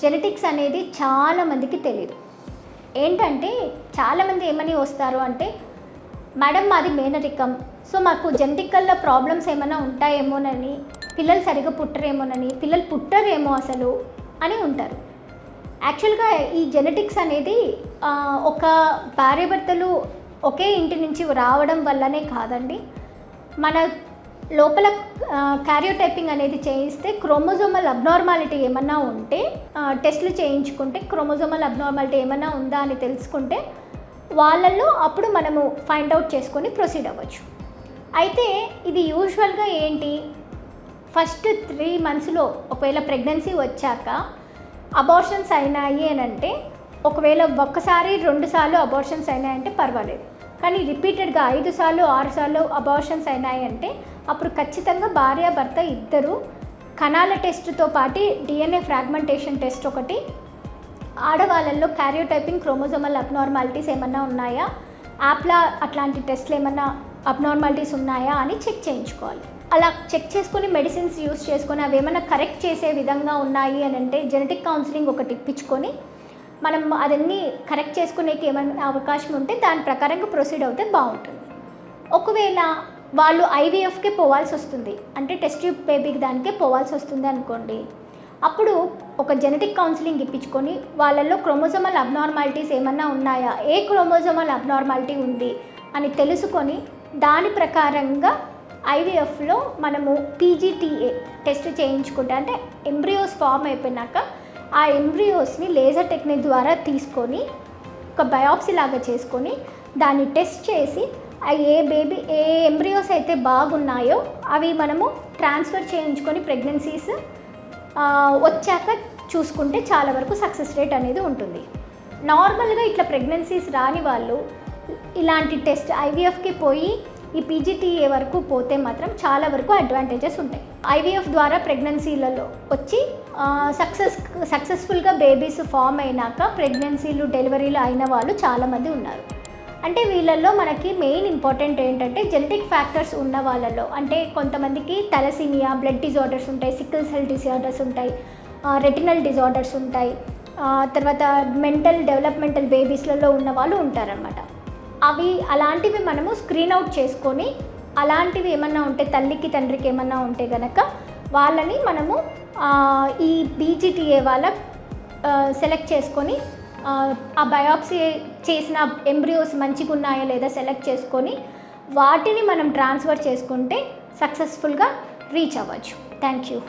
Genetics అనేది చాలామందికి తెలియదు. ఏంటంటే చాలామంది ఏమని వస్తారు అంటే, మేడం మాది మేనరికం, సో మాకు జెనెటికల్గా ప్రాబ్లమ్స్ ఏమైనా ఉంటాయేమోనని, పిల్లలు సరిగ్గా పుట్టరేమోనని, పిల్లలు పుట్టరేమో అసలు అని ఉంటారు. యాక్చువల్గా ఈ జెనెటిక్స్ అనేది ఒక భార్యాభర్తలు ఒకే ఇంటి నుంచి రావడం వల్లనే కాదండి. మన లోపల క్యారియోటైపింగ్ అనేది చేయిస్తే క్రోమోజోమల్ అబ్నార్మాలిటీ ఏమన్నా ఉంటే టెస్టులు చేయించుకుంటే క్రోమోజోమల్ అబ్నార్మాలిటీ ఏమన్నా ఉందా అని తెలుసుకుంటే వాళ్ళల్లో అప్పుడు మనము ఫైండ్ అవుట్ చేసుకొని ప్రొసీడ్ అవ్వచ్చు. అయితే ఇది యూజువల్గా ఏంటి, ఫస్ట్ 3 monthsలో ఒకవేళ ప్రెగ్నెన్సీ వచ్చాక అబార్షన్స్ అయినాయి అని అంటే, ఒకవేళ ఒక్కసారి 2 సార్లు అబార్షన్స్ అయినాయంటే పర్వాలేదు. కానీ రిపీటెడ్గా 5 సార్లు 6 సార్లు అబార్షన్స్ అయినాయి అంటే అప్పుడు ఖచ్చితంగా భార్యాభర్త ఇద్దరు కణాల టెస్ట్తో పాటు DNA ఫ్రాగ్మెంటేషన్ టెస్ట్ ఒకటి, ఆడవాళ్ళల్లో క్యారియోటైపింగ్ క్రోమోజోమల్ అబ్నార్మాలిటీస్ ఏమన్నా ఉన్నాయా, యాప్లా అట్లాంటి టెస్ట్లు ఏమన్నా అబ్నార్మాలిటీస్ ఉన్నాయా అని చెక్ చేయించుకోవాలి. అలా చెక్ చేసుకొని మెడిసిన్స్ యూస్ చేసుకొని అవి ఏమైనా కరెక్ట్ చేసే విధంగా ఉన్నాయి అని అంటే జెనెటిక్ కౌన్సిలింగ్ ఒకటి ఇప్పించుకొని మనం అదన్నీ కరెక్ట్ చేసుకునేకి ఏమైనా అవకాశం ఉంటే దాని ప్రకారంగా ప్రొసీడ్ అవుతే బాగుంటుంది. ఒకవేళ వాళ్ళు IVFకే పోవాల్సి వస్తుంది అంటే టెస్ట్ ట్యూబ్ బేబీకి దానికే పోవాల్సి వస్తుంది అనుకోండి, అప్పుడు ఒక జెనెటిక్ కౌన్సిలింగ్ ఇప్పించుకొని వాళ్ళల్లో క్రోమోజోమల్ అబ్నార్మాలిటీస్ ఏమన్నా ఉన్నాయా, ఏ క్రోమోజోమల్ అబ్నార్మాలిటీ ఉంది అని తెలుసుకొని దాని ప్రకారంగా IVFలో మనము PGTA టెస్ట్ చేయించుకుంటే, అంటే ఎంబ్రియోస్ ఫామ్ అయిపోయినాక ఆ ఎంబ్రియోస్ని లేజర్ టెక్నిక్ ద్వారా తీసుకొని ఒక బయాప్సీ లాగా చేసుకొని దాన్ని టెస్ట్ చేసి ఏ ఎంబ్రియోస్ అయితే బాగున్నాయో అవి మనము ట్రాన్స్ఫర్ చేయించుకొని ప్రెగ్నెన్సీస్ వచ్చాక చూసుకుంటే చాలా వరకు సక్సెస్ రేట్ అనేది ఉంటుంది. నార్మల్గా ఇట్లా ప్రెగ్నెన్సీస్ రాని వాళ్ళు ఇలాంటి టెస్ట్ IVFకి పోయి ఈ PGTA వరకు పోతే మాత్రం చాలా వరకు అడ్వాంటేజెస్ ఉంటాయి. IVF ద్వారా ప్రెగ్నెన్సీలలో వచ్చి సక్సెస్ఫుల్గా బేబీస్ ఫామ్ అయినాక ప్రెగ్నెన్సీలు డెలివరీలు అయిన వాళ్ళు చాలామంది ఉన్నారు. అంటే వీళ్ళల్లో మనకి మెయిన్ ఇంపార్టెంట్ ఏంటంటే జెనెటిక్ ఫ్యాక్టర్స్ ఉన్న వాళ్ళలో, అంటే కొంతమందికి థాలసీమియా, బ్లడ్ డిజార్డర్స్ ఉంటాయి, సికిల్ సెల్ డిజార్డర్స్ ఉంటాయి, రెటినల్ డిజార్డర్స్ ఉంటాయి, తర్వాత మెంటల్ డెవలప్మెంటల్ బేబీస్లలో ఉన్న వాళ్ళు ఉంటారనమాట. అవి అలాంటివి మనము స్క్రీన్ అవుట్ చేసుకొని అలాంటివి ఏమన్నా ఉంటే తల్లికి తండ్రికి ఏమన్నా ఉంటే కనుక వాళ్ళని మనము ఈ PGTA వాళ్ళ సెలెక్ట్ చేసుకొని ఆ బయాప్సీ చేసిన ఎంబ్రియోస్ మంచిగా ఉన్నాయా లేదా సెలెక్ట్ చేసుకొని వాటిని మనం ట్రాన్స్ఫర్ చేసుకుంటే సక్సెస్ఫుల్గా రీచ్ అవ్వచ్చు. Thank you.